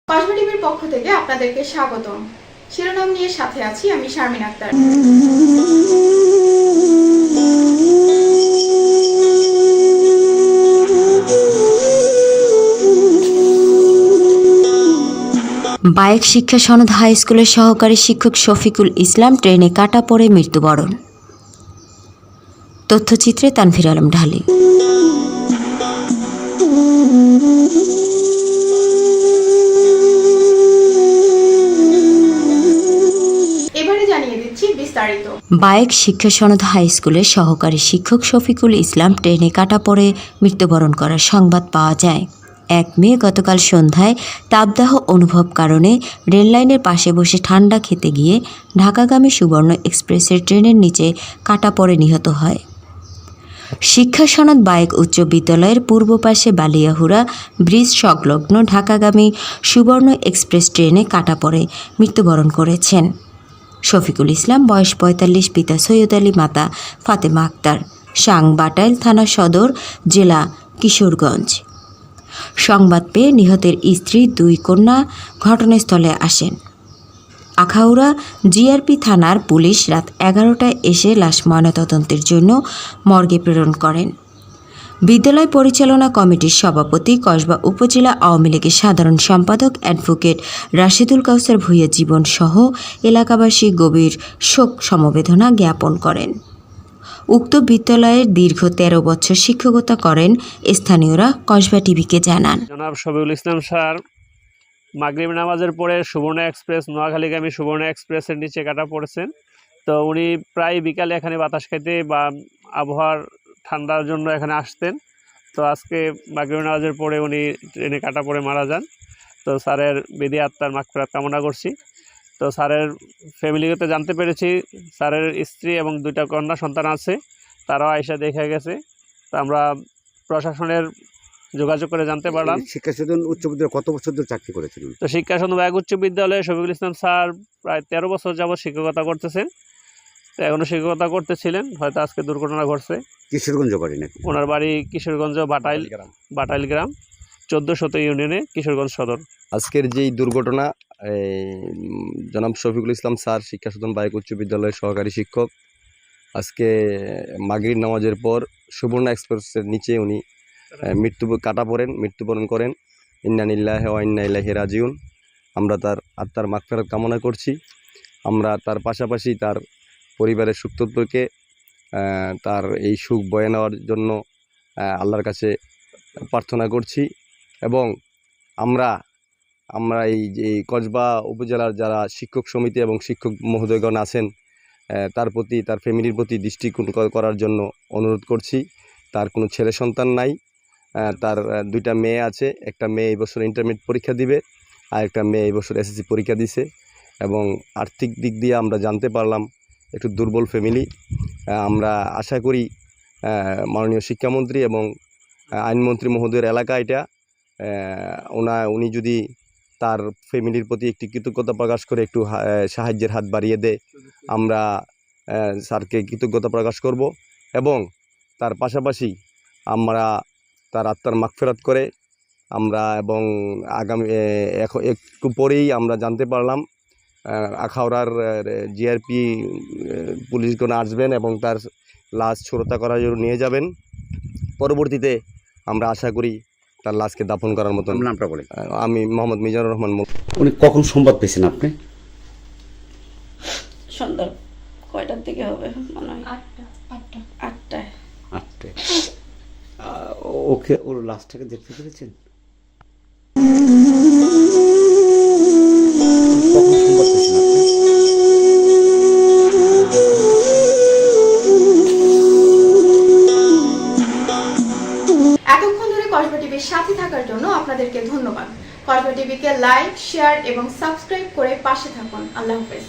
কসবা টিভির পক্ষ থেকে আপনাদেরকে স্বাগতম। শিরোনাম নিয়ে সাথে আছি আমি শারমিন আক্তার। বায়েক শিক্ষা সনদ হাই স্কুলের সহকারী শিক্ষক শফিকুল ইসলাম ট্রেনে কাটা পড়ে মৃত্যুবরণ। তথ্যচিত্রে তানভীর আলম ঢালি। এবারে জানিয়ে দিচ্ছি বিস্তারিত। বায়েক শিক্ষা সনদ হাই স্কুলের সহকারী শিক্ষক শফিকুল ইসলাম ট্রেনে কাটা পড়ে মৃত্যুবরণ করার সংবাদ পাওয়া যায়। 1 মে গতকাল সন্ধ্যায় তাপদাহ অনুভব কারণে রেললাইনের পাশে বসে ঠান্ডা খেতে গিয়ে ঢাকাগামী সুবর্ণ এক্সপ্রেসের ট্রেনের নিচে কাটা পড়ে নিহত হয়। শিক্ষা সনদ বায়েক উচ্চ বিদ্যালয়ের পূর্ব পাশে বালিয়াহুড়া ব্রিজ সংলগ্ন ঢাকাগামী সুবর্ণ এক্সপ্রেস ট্রেনে কাটা পড়ে মৃত্যুবরণ করেছেন শফিকুল ইসলাম, বয়স 45, পিতা সৈয়দ আলী, মাতা ফাতেমা আক্তার, সাং বাটাইল থানা সদর, জেলা কিশোরগঞ্জ। সংবাদ পেয়ে নিহতের স্ত্রী 2 কন্যা ঘটনাস্থলে আসেন। আখাউড়া জিআরপি থানার পুলিশ রাত 11টায় এসে লাশ ময়নাতদন্তের জন্য মর্গে প্রেরণ করেন। বিদ্যালয় পরিচালনা কমিটির সভাপতি, কসবা উপজেলা আওয়ামী লীগের সাধারণ সম্পাদক অ্যাডভোকেট রাশেদুল কাউসার ভূঁইয়া জীবন সহ এলাকাবাসী গভীর শোক সমবেদনা জ্ঞাপন করেন। উক্ত বিদ্যালয়ের দীর্ঘ 13 বছর শিক্ষকতা করেন স্থানীয়রা কসবা টিভিকে জানান। জনাব শফিকুল ইসলাম স্যার মাগরিব নামাজের পরে সুবর্ণ এক্সপ্রেস নোয়াখালীগামী সুবর্ণ এক্সপ্রেসের নিচে কাটা পড়েছেন। তো উনি প্রায় বিকালে এখানে বাতাস খাইতে বা আবহাওয়ার ঠান্ডার জন্য এখানে আসতেন। তো আজকে মাগরিব নামাজের পরে উনি ট্রেনে কাটা পড়ে মারা যান। তো স্যারের বেদি আত্মার মাগফিরাত কামনা করছি। তো স্যারের ফ্যামিলিগত জানতে পেরেছি স্যারের স্ত্রী এবং 2টা কন্যা সন্তান আছে, তারাও আয়সা দেখে গেছে। তো আমরা প্রশাসনের যোগাযোগ করে জানতে পারলাম। শিক্ষা সদন উচ্চ বিদ্যালয়ে কত বছর ধরে চাকরি করেছিলেন? তো শিক্ষা সদন বায়েক উচ্চ বিদ্যালয়ে শফিকুল ইসলাম স্যার প্রায় 13 বছর যাবৎ শিক্ষকতা করতেছেন। তো এখনও শিক্ষকতা করতেছিলেন, হয়তো আজকে দুর্ঘটনা ঘটছে। কিশোরগঞ্জ বাড়ি নাকি? ওনার বাড়ি কিশোরগঞ্জ বাটাইল গ্রাম 14-17 ইউনিয়নে কিশোরগঞ্জ সদর। আজকের যেই দুর্ঘটনা, জনাব শফিকুল ইসলাম স্যার শিক্ষা সদন বায়েক উচ্চ বিদ্যালয়ের সহকারী শিক্ষক, আজকে মাগরিব নামাজের পর সুবর্ণ এক্সপ্রেসের নিচে উনি মৃত্যুবরণ করেন। ইন্না লিল্লাহি ওয়া ইন্না ইলাইহি রাজিউন। আমরা তার আত্মার মাগফিরাত কামনা করছি। আমরা তার পাশাপাশি তার পরিবারের সুখ-দুঃখকে তার এই সুখ বয়ে নেওয়ার জন্য আল্লাহর কাছে প্রার্থনা করছি। এবং আমরা এই যে কসবা উপজেলার যারা শিক্ষক সমিতি এবং শিক্ষক মহোদয়গণ আছেন, তার প্রতি, তার ফ্যামিলির প্রতি দৃষ্টিকোণ করার জন্য অনুরোধ করছি। তার কোনো ছেলে সন্তান নাই, তার 2টা মেয়ে আছে। একটা মেয়ে এই বছর ইন্টারমিডিয়েট পরীক্ষা দিবে, আর একটা মেয়ে এই বছর এসএসসি পরীক্ষা দিছে। এবং আর্থিক দিক দিয়ে আমরা জানতে পারলাম একটু দুর্বল ফ্যামিলি। আমরা আশা করি মাননীয় শিক্ষামন্ত্রী এবং আইনমন্ত্রী মহোদয়ের এলাকা এটা, উনি যদি তার ফ্যামিলির প্রতি একটি কৃতজ্ঞতা প্রকাশ করে একটু সাহায্যের হাত বাড়িয়ে দেয়, আমরা স্যারকে কৃতজ্ঞতা প্রকাশ করব। এবং তার পাশাপাশি আমরা তার আত্মার মাগফিরাত করে আমরা, এবং আগামী একটু পরেই আমরা জানতে পারলাম আখাউড়ার জিআরপি পুলিশগণ আসবেন এবং তার লাশ সুরক্ষা করার জন্য নিয়ে যাবেন। পরবর্তীতে আমরা আশা করি তার লাশকে দাফন করার মতো। নামটা বলে। আমি মোহাম্মদ মিজানুর রহমান। উনি কখন সংবাদ পেয়েছেন আপনি? সন্ধ্যা কয়টার দিকে হবে মনে হয়? 8টায়। ওকে, ওর লাশটাকে দেখতে পেরেছেন? কখন সংবাদ পেয়েছেন আপনি? এতক্ষণ ধরে কসবা টিভির সাথে থাকার জন্য আপনাদেরকে ধন্যবাদ। কসবা টিভিকে লাইক, শেয়ার এবং সাবস্ক্রাইব করে পাশে থাকুন। আল্লাহ হাফেজ।